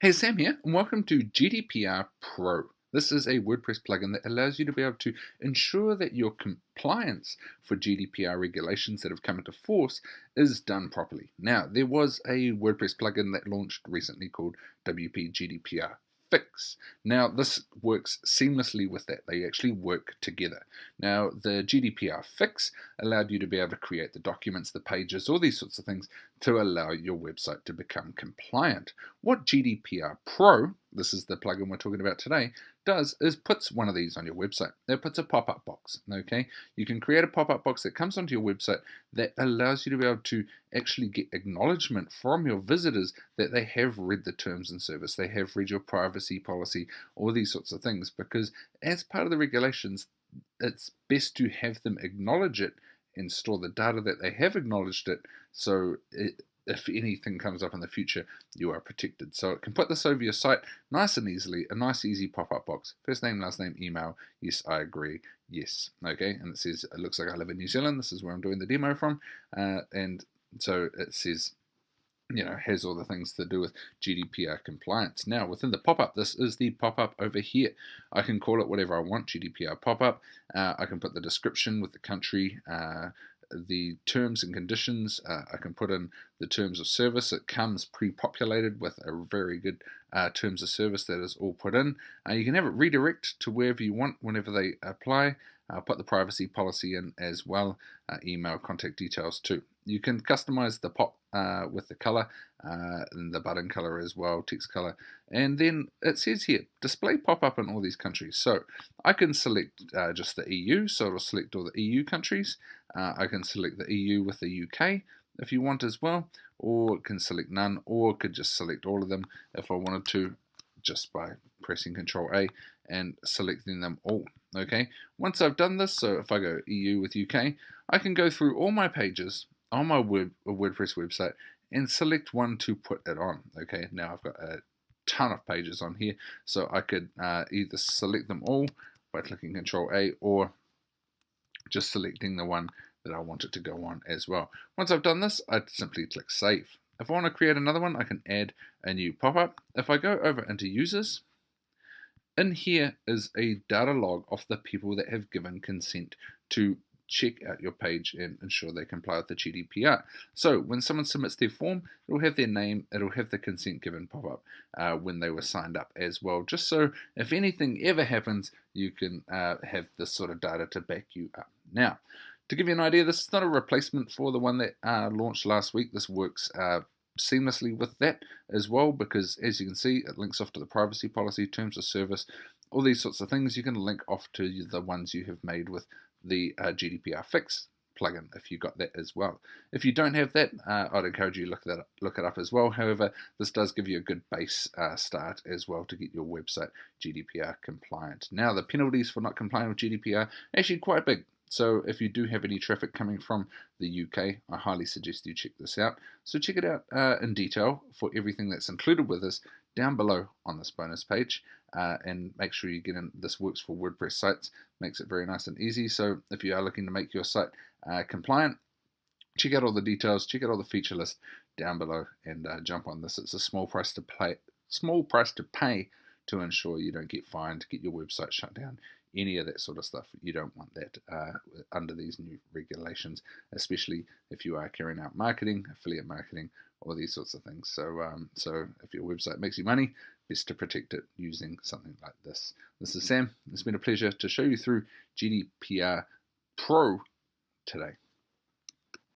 Hey, Sam here, and welcome to GDPR Pro. This is a WordPress plugin that allows you to be able to ensure that your compliance for GDPR regulations that have come into force is done properly. Now, there was a WordPress plugin that launched recently called WP GDPR Fix. Now, this works seamlessly with that. They actually work together. Now, the GDPR Fix allowed you to be able to create the documents, the pages, all these sorts of things to allow your website to become compliant. What GDPR Pro, this is the plugin we're talking about today, does is puts one of these on your website. It puts a pop-up box, okay? You can create a pop-up box that comes onto your website that allows you to be able to actually get acknowledgement from your visitors that they have read the terms and service, they have read your privacy policy, all these sorts of things, because as part of the regulations, it's best to have them acknowledge it and store the data that they have acknowledged it, so if anything comes up in the future, you are protected. So it can put this over your site nice and easily, a nice easy pop-up box. First name, last name, email, yes, I agree, yes, okay, and it says, it looks like I live in New Zealand, this is where I'm doing the demo from, and so it says, has all the things to do with GDPR compliance. Now, within the pop-up, this is the pop-up over here. I can call it whatever I want, GDPR pop-up. I can put the description with the country, the terms and conditions. I can put in the terms of service. It comes pre-populated with a very good terms of service that is all put in. You can have it redirect to wherever you want whenever they apply. I'll put the privacy policy in as well, email, contact details too. You can customize the pop with the color and the button color as well, text color. And then it says here, display pop-up in all these countries. So I can select just the EU, so it'll select all the EU countries. I can select the EU with the UK if you want as well, or can select none, or could just select all of them if I wanted to, just by pressing Control A and selecting them all. Okay, once I've done this, so if I go EU with UK, I can go through all my pages on my WordPress website and select one to put it on. Okay, now I've got a ton of pages on here, so I could either select them all by clicking Control A or just selecting the one that I want it to go on as well. Once I've done this, I'd simply click Save. If I want to create another one, I can add a new pop-up. If I go over into Users, in here is a data log of the people that have given consent to check out your page and ensure they comply with the GDPR. So when someone submits their form, it'll have their name, it'll have the consent given pop up when they were signed up as well, just so if anything ever happens, you can have this sort of data to back you up. Now, to give you an idea, this is not a replacement for the one that launched last week. This works seamlessly with that as well, because as you can see, it links off to the privacy policy, terms of service, all these sorts of things. You can link off to the ones you have made with the GDPR Fix plugin if you got that as well. If you don't have that, I'd encourage you to look it up as well. However, this does give you a good base start as well to get your website GDPR compliant. Now, the penalties for not complying with GDPR are actually quite big. So if you do have any traffic coming from the UK, I highly suggest you check this out. So check it out in detail for everything that's included with this down below on this bonus page, and make sure you get in. This works for WordPress sites, makes it very nice and easy. So if you are looking to make your site compliant, check out all the details, check out all the feature list down below, and jump on this. It's a small price to pay to ensure you don't get fined, get your website shut down, any of that sort of stuff. You don't want that under these new regulations, especially if you are carrying out marketing, affiliate marketing, all these sorts of things. So if your website makes you money, best to protect it using something like this. This is Sam. It's been a pleasure to show you through GDPR Pro today.